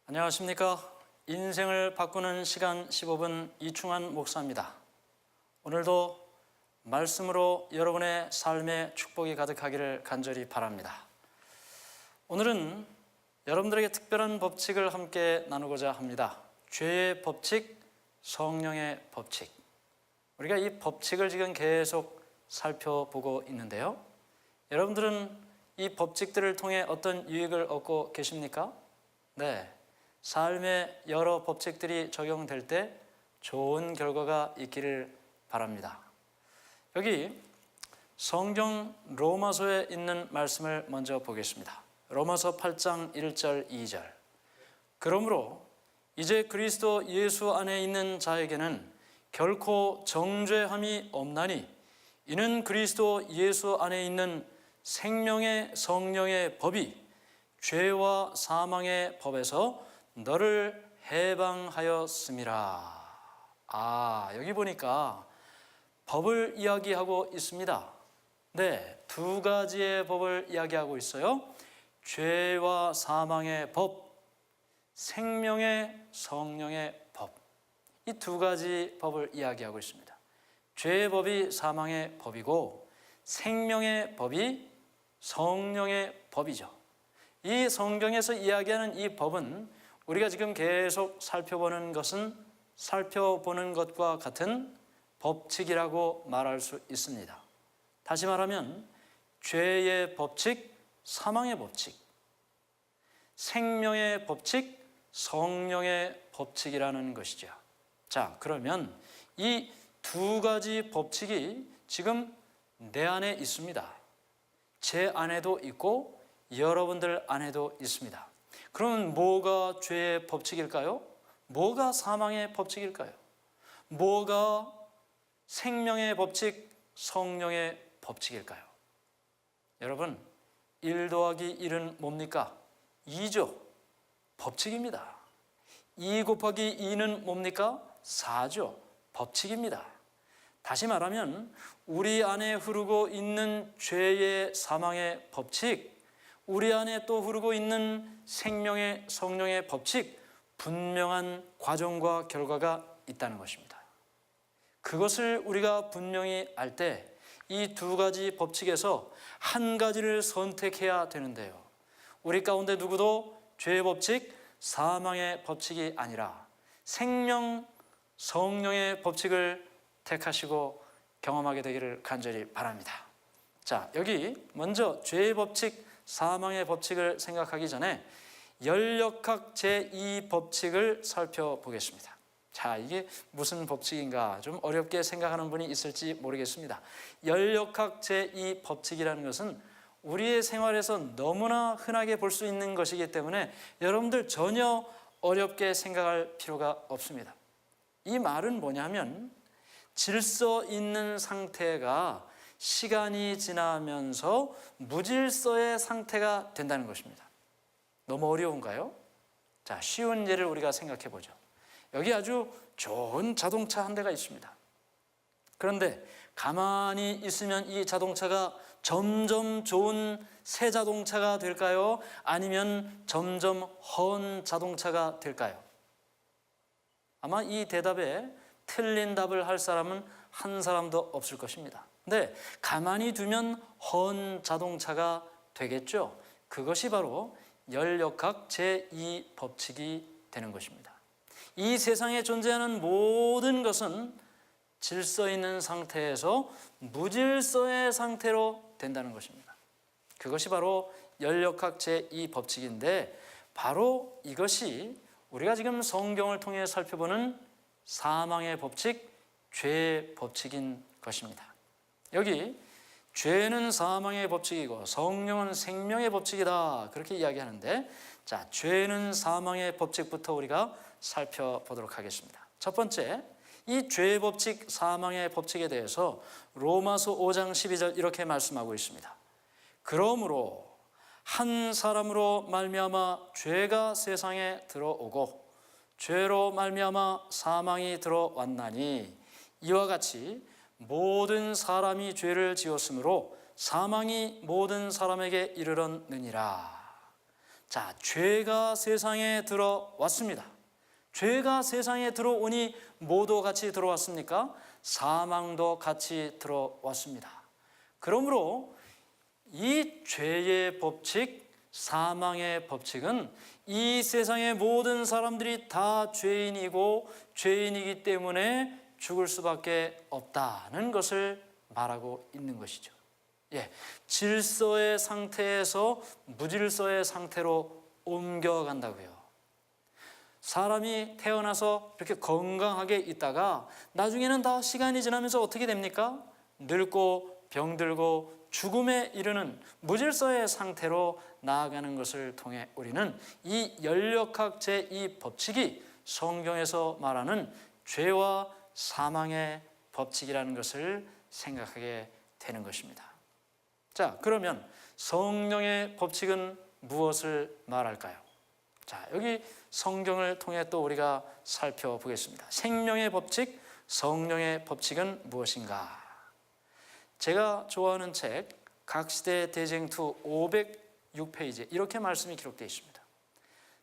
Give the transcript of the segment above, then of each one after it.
안녕하십니까. 인생을 바꾸는 시간 15분 이충환 목사입니다. 오늘도 말씀으로 여러분의 삶에 축복이 가득하기를 간절히 바랍니다. 오늘은 여러분들에게 특별한 법칙을 함께 나누고자 합니다. 죄의 법칙, 성령의 법칙. 우리가 이 법칙을 지금 계속 살펴보고 있는데요. 여러분들은 이 법칙들을 통해 어떤 유익을 얻고 계십니까? 네. 삶의 여러 법칙들이 적용될 때 좋은 결과가 있기를 바랍니다. 여기 성경 로마서에 있는 말씀을 먼저 보겠습니다. 로마서 8장 1절 2절. 그러므로 이제 그리스도 예수 안에 있는 자에게는 결코 정죄함이 없나니 이는 그리스도 예수 안에 있는 생명의 성령의 법이 죄와 사망의 법에서 너를 해방하였음이라. 여기 보니까 법을 이야기하고 있습니다. 네, 두 가지의 법을 이야기하고 있어요. 죄와 사망의 법, 생명의 성령의 법. 이 두 가지 법을 이야기하고 있습니다. 죄의 법이 사망의 법이고 생명의 법이 성령의 법이죠. 이 성경에서 이야기하는 이 법은 우리가 지금 계속 살펴보는 것과 같은 법칙이라고 말할 수 있습니다. 다시 말하면 죄의 법칙, 사망의 법칙, 생명의 법칙, 성령의 법칙이라는 것이죠. 자, 그러면 이 두 가지 법칙이 지금 내 안에 있습니다. 제 안에도 있고 여러분들 안에도 있습니다. 그러면 뭐가 죄의 법칙일까요? 뭐가 사망의 법칙일까요? 뭐가 생명의 법칙, 성령의 법칙일까요? 여러분, 1 더하기 1은 뭡니까? 2죠. 법칙입니다. 2 곱하기 2는 뭡니까? 4죠. 법칙입니다. 다시 말하면 우리 안에 흐르고 있는 죄의 사망의 법칙, 우리 안에 또 흐르고 있는 생명의 성령의 법칙, 분명한 과정과 결과가 있다는 것입니다. 그것을 우리가 분명히 알 때 이 두 가지 법칙에서 한 가지를 선택해야 되는데요. 우리 가운데 누구도 죄의 법칙, 사망의 법칙이 아니라 생명, 성령의 법칙을 택하시고 경험하게 되기를 간절히 바랍니다. 자, 여기 먼저 죄의 법칙, 사망의 법칙을 생각하기 전에 연력학 제2법칙을 살펴보겠습니다. 자, 이게 무슨 법칙인가 좀 어렵게 생각하는 분이 있을지 모르겠습니다. 연력학 제2법칙이라는 것은 우리의 생활에서 너무나 흔하게 볼 수 있는 것이기 때문에 여러분들 전혀 어렵게 생각할 필요가 없습니다. 이 말은 뭐냐면 질서 있는 상태가 시간이 지나면서 무질서의 상태가 된다는 것입니다. 너무 어려운가요? 자, 쉬운 예를 우리가 생각해 보죠. 여기 아주 좋은 자동차 한 대가 있습니다. 그런데 가만히 있으면 이 자동차가 점점 좋은 새 자동차가 될까요? 아니면 점점 헌 자동차가 될까요? 아마 이 대답에 틀린 답을 할 사람은 한 사람도 없을 것입니다. 근데 가만히 두면 헌 자동차가 되겠죠. 그것이 바로 연력학 제2법칙이 되는 것입니다. 이 세상에 존재하는 모든 것은 질서 있는 상태에서 무질서의 상태로 된다는 것입니다. 그것이 바로 연력학 제2법칙인데 바로 이것이 우리가 지금 성경을 통해 살펴보는 사망의 법칙, 죄의 법칙인 것입니다. 여기 죄는 사망의 법칙이고 성령은 생명의 법칙이다 그렇게 이야기하는데, 자, 죄는 사망의 법칙부터 우리가 살펴보도록 하겠습니다. 첫 번째, 이 죄의 법칙, 사망의 법칙에 대해서 로마서 5장 12절 이렇게 말씀하고 있습니다. 그러므로 한 사람으로 말미암아 죄가 세상에 들어오고 죄로 말미암아 사망이 들어왔나니 이와 같이 모든 사람이 죄를 지었으므로 사망이 모든 사람에게 이르렀느니라. 자, 죄가 세상에 들어왔습니다. 죄가 세상에 들어오니 뭐도 같이 들어왔습니까? 사망도 같이 들어왔습니다. 그러므로 이 죄의 법칙, 사망의 법칙은 이 세상의 모든 사람들이 다 죄인이고 죄인이기 때문에 죽을 수밖에 없다는 것을 말하고 있는 것이죠. 질서의 상태에서 무질서의 상태로 옮겨간다고요. 사람이 태어나서 이렇게 건강하게 있다가 나중에는 다 시간이 지나면서 어떻게 됩니까? 늙고 병들고 죽음에 이르는 무질서의 상태로 나아가는 것을 통해 우리는 이 연력학 제2 법칙이 성경에서 말하는 죄와 사망의 법칙이라는 것을 생각하게 되는 것입니다. 자, 그러면 성령의 법칙은 무엇을 말할까요? 자, 여기 성경을 통해 또 우리가 살펴보겠습니다. 생명의 법칙, 성령의 법칙은 무엇인가? 제가 좋아하는 책 각시대 대쟁투 506페이지에 이렇게 말씀이 기록되어 있습니다.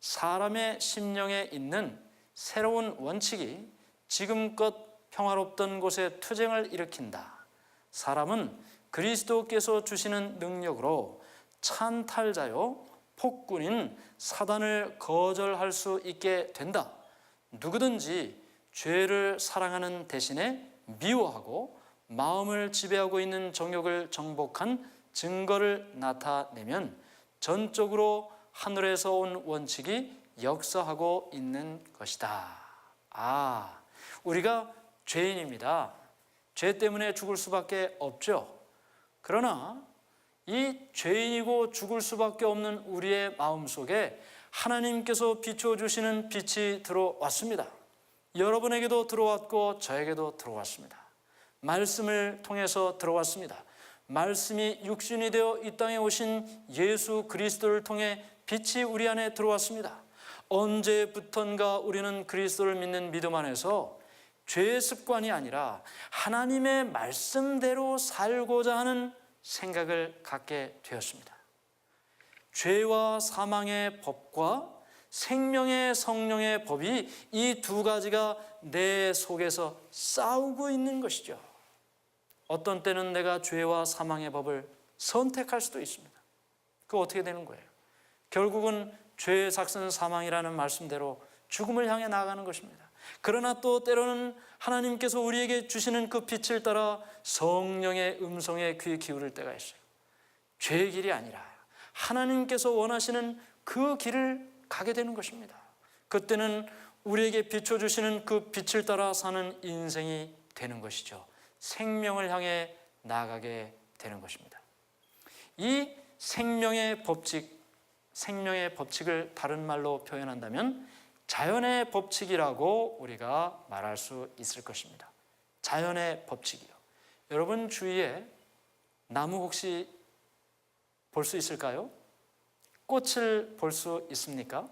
사람의 심령에 있는 새로운 원칙이 지금껏 평화롭던 곳에 투쟁을 일으킨다. 사람은 그리스도께서 주시는 능력으로 찬탈자요 폭군인 사단을 거절할 수 있게 된다. 누구든지 죄를 사랑하는 대신에 미워하고 마음을 지배하고 있는 정욕을 정복한 증거를 나타내면 전적으로 하늘에서 온 원칙이 역사하고 있는 것이다. 우리가 죄인입니다. 죄 때문에 죽을 수밖에 없죠. 그러나 이 죄인이고 죽을 수밖에 없는 우리의 마음속에 하나님께서 비춰주시는 빛이 들어왔습니다. 여러분에게도 들어왔고 저에게도 들어왔습니다. 말씀을 통해서 들어왔습니다. 말씀이 육신이 되어 이 땅에 오신 예수 그리스도를 통해 빛이 우리 안에 들어왔습니다. 언제부턴가 우리는 그리스도를 믿는 믿음 안에서 죄의 습관이 아니라 하나님의 말씀대로 살고자 하는 생각을 갖게 되었습니다. 죄와 사망의 법과 생명의 성령의 법이 이 두 가지가 내 속에서 싸우고 있는 것이죠. 어떤 때는 내가 죄와 사망의 법을 선택할 수도 있습니다. 그거 어떻게 되는 거예요? 결국은 죄의 삭은 사망이라는 말씀대로 죽음을 향해 나아가는 것입니다. 그러나 또 때로는 하나님께서 우리에게 주시는 그 빛을 따라 성령의 음성에 귀 기울일 때가 있어요. 죄의 길이 아니라 하나님께서 원하시는 그 길을 가게 되는 것입니다. 그때는 우리에게 비춰주시는 그 빛을 따라 사는 인생이 되는 것이죠. 생명을 향해 나아가게 되는 것입니다. 이 생명의 법칙을 다른 말로 표현한다면 자연의 법칙이라고 우리가 말할 수 있을 것입니다. 자연의 법칙이요. 여러분 주위에 나무 혹시 볼 수 있을까요? 꽃을 볼 수 있습니까?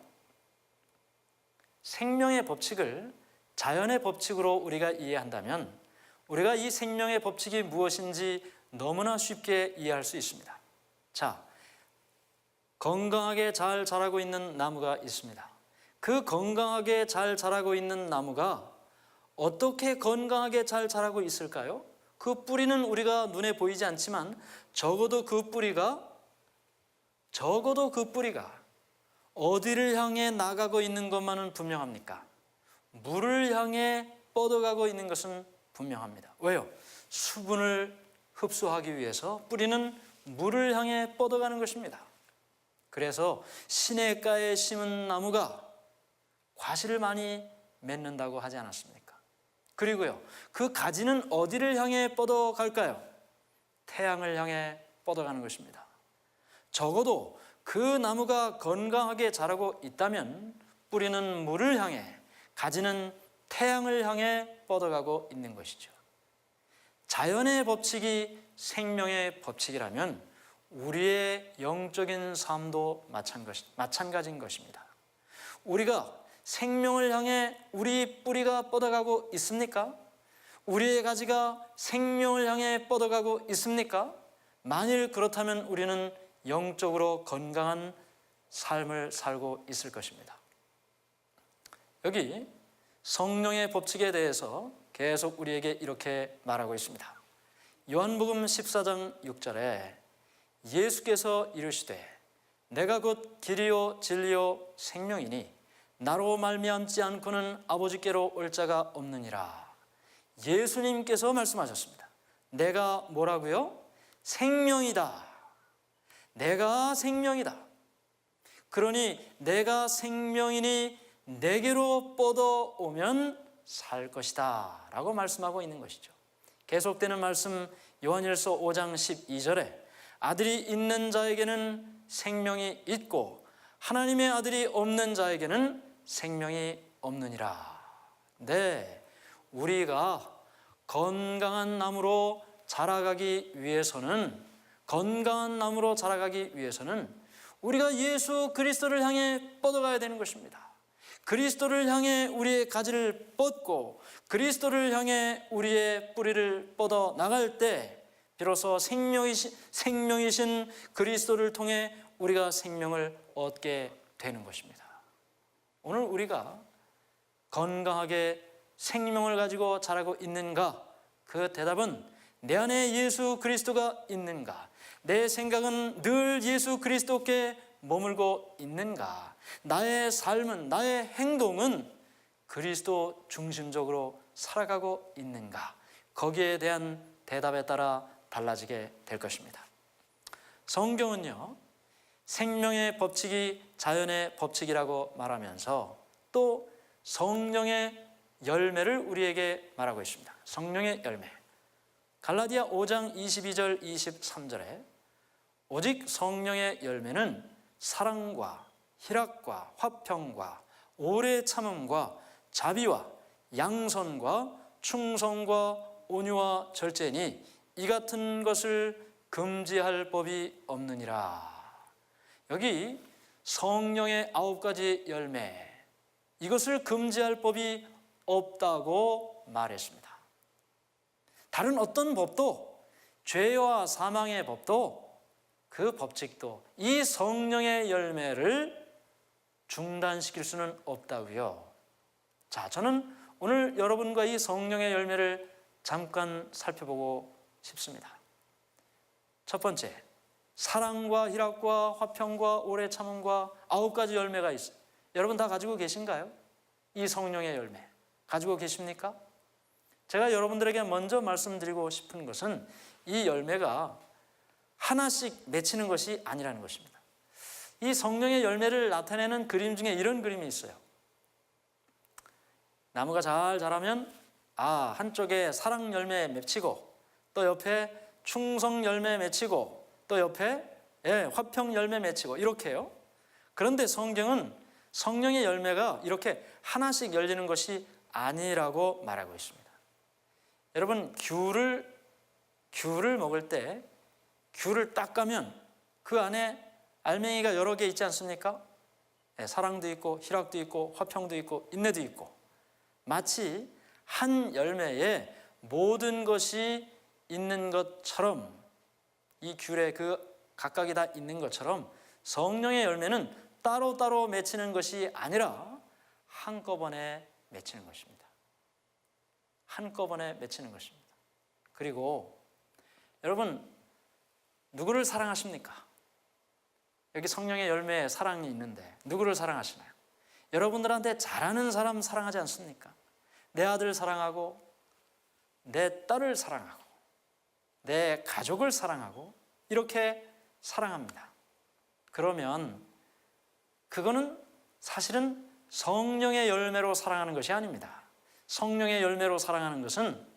생명의 법칙을 자연의 법칙으로 우리가 이해한다면 우리가 이 생명의 법칙이 무엇인지 너무나 쉽게 이해할 수 있습니다. 자, 건강하게 잘 자라고 있는 나무가 있습니다. 그 건강하게 잘 자라고 있는 나무가 어떻게 건강하게 잘 자라고 있을까요? 그 뿌리는 우리가 눈에 보이지 않지만 적어도 그 뿌리가 어디를 향해 나가고 있는 것만은 분명합니까? 물을 향해 뻗어가고 있는 것은 분명합니다. 왜요? 수분을 흡수하기 위해서 뿌리는 물을 향해 뻗어가는 것입니다. 그래서 시냇가에 심은 나무가 과실을 많이 맺는다고 하지 않았습니까? 그리고요, 그 가지는 어디를 향해 뻗어갈까요? 태양을 향해 뻗어가는 것입니다. 적어도 그 나무가 건강하게 자라고 있다면 뿌리는 물을 향해, 가지는 태양을 향해 뻗어가고 있는 것이죠. 자연의 법칙이 생명의 법칙이라면 우리의 영적인 삶도 마찬가지인 것입니다. 우리가 생명을 향해 우리 뿌리가 뻗어가고 있습니까? 우리의 가지가 생명을 향해 뻗어가고 있습니까? 만일 그렇다면 우리는 영적으로 건강한 삶을 살고 있을 것입니다. 여기 성령의 법칙에 대해서 계속 우리에게 이렇게 말하고 있습니다. 요한복음 14장 6절에 예수께서 이르시되 내가 곧 길이요 진리요 생명이니 나로 말미암지 않고는 아버지께로 올 자가 없느니라. 예수님께서 말씀하셨습니다. 내가 뭐라고요? 생명이다. 내가 생명이다. 그러니 내가 생명이니 내게로 뻗어오면 살 것이다 라고 말씀하고 있는 것이죠. 계속되는 말씀 요한일서 5장 12절에 아들이 있는 자에게는 생명이 있고 하나님의 아들이 없는 자에게는 생명이 없느니라. 네, 우리가 건강한 나무로 자라가기 위해서는 우리가 예수 그리스도를 향해 뻗어가야 되는 것입니다. 그리스도를 향해 우리의 가지를 뻗고 그리스도를 향해 우리의 뿌리를 뻗어 나갈 때 비로소 생명이신 그리스도를 통해 우리가 생명을 얻게 되는 것입니다. 오늘 우리가 건강하게 생명을 가지고 자라고 있는가? 그 대답은 내 안에 예수 그리스도가 있는가? 내 생각은 늘 예수 그리스도께 머물고 있는가? 나의 삶은, 나의 행동은 그리스도 중심적으로 살아가고 있는가? 거기에 대한 대답에 따라 달라지게 될 것입니다. 성경은요, 생명의 법칙이 자연의 법칙이라고 말하면서 또 성령의 열매를 우리에게 말하고 있습니다. 성령의 열매. 갈라디아 5장 22절 23절에 오직 성령의 열매는 사랑과 희락과 화평과 오래 참음과 자비와 양선과 충성과 온유와 절제니 이 같은 것을 금지할 법이 없느니라. 여기 성령의 9가지 열매, 이것을 금지할 법이 없다고 말했습니다. 다른 어떤 법도, 죄와 사망의 법도, 그 법칙도 이 성령의 열매를 중단시킬 수는 없다고요. 자, 저는 오늘 여러분과 이 성령의 열매를 잠깐 살펴보고 싶습니다. 첫 번째, 사랑과 희락과 화평과 오래 참음과 9가지 열매가 있어요. 여러분 다 가지고 계신가요? 이 성령의 열매 가지고 계십니까? 제가 여러분들에게 먼저 말씀드리고 싶은 것은 이 열매가 하나씩 맺히는 것이 아니라는 것입니다. 이 성령의 열매를 나타내는 그림 중에 이런 그림이 있어요. 나무가 잘 자라면 한쪽에 사랑 열매 맺히고 또 옆에 충성 열매 맺히고 또 옆에 화평 열매 맺히고 이렇게요. 그런데 성경은 성령의 열매가 이렇게 하나씩 열리는 것이 아니라고 말하고 있습니다. 여러분, 귤을 먹을 때 귤을 딱 까면 그 안에 알맹이가 여러 개 있지 않습니까? 사랑도 있고 희락도 있고 화평도 있고 인내도 있고, 마치 한 열매에 모든 것이 있는 것처럼, 이 귤에 그 각각이 다 있는 것처럼 성령의 열매는 따로따로 맺히는 것이 아니라 한꺼번에 맺히는 것입니다. 한꺼번에 맺히는 것입니다. 그리고 여러분, 누구를 사랑하십니까? 여기 성령의 열매에 사랑이 있는데 누구를 사랑하시나요? 여러분들한테 잘하는 사람 사랑하지 않습니까? 내 아들 사랑하고 내 딸을 사랑하고 내 가족을 사랑하고 이렇게 사랑합니다. 그러면 그거는 사실은 성령의 열매로 사랑하는 것이 아닙니다. 성령의 열매로 사랑하는 것은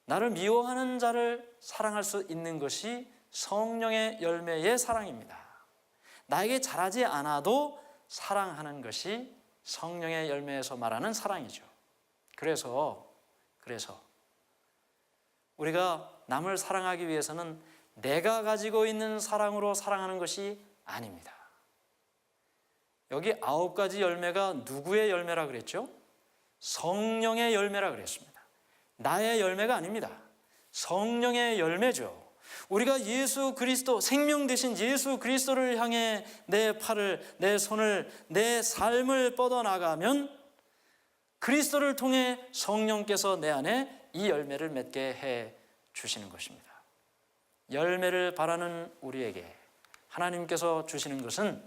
나를 미워하는 자를 사랑할 수 있는 것이 성령의 열매의 사랑입니다. 나에게 잘하지 않아도 사랑하는 것이 성령의 열매에서 말하는 사랑이죠. 그래서 우리가 남을 사랑하기 위해서는 내가 가지고 있는 사랑으로 사랑하는 것이 아닙니다. 여기 9가지 열매가 누구의 열매라 그랬죠? 성령의 열매라 그랬습니다. 나의 열매가 아닙니다. 성령의 열매죠. 우리가 예수 그리스도, 생명 되신 예수 그리스도를 향해 내 팔을, 내 손을, 내 삶을 뻗어나가면 그리스도를 통해 성령께서 내 안에 이 열매를 맺게 해 주시는 것입니다. 열매를 바라는 우리에게 하나님께서 주시는 것은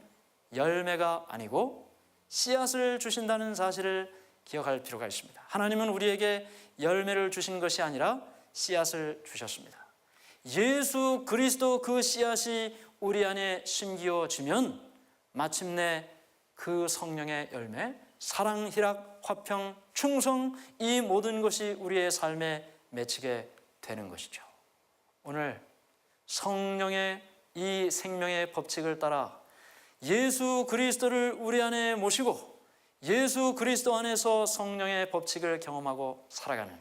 열매가 아니고 씨앗을 주신다는 사실을 기억할 필요가 있습니다. 하나님은 우리에게 열매를 주신 것이 아니라 씨앗을 주셨습니다. 예수 그리스도 그 씨앗이 우리 안에 심기어지면 마침내 그 성령의 열매, 사랑, 희락, 화평, 충성, 이 모든 것이 우리의 삶에 맺히게 되는 것이죠. 오늘 성령의 이 생명의 법칙을 따라 예수 그리스도를 우리 안에 모시고 예수 그리스도 안에서 성령의 법칙을 경험하고 살아가는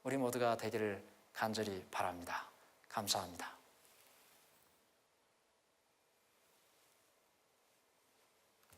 우리 모두가 되기를 간절히 바랍니다. 감사합니다.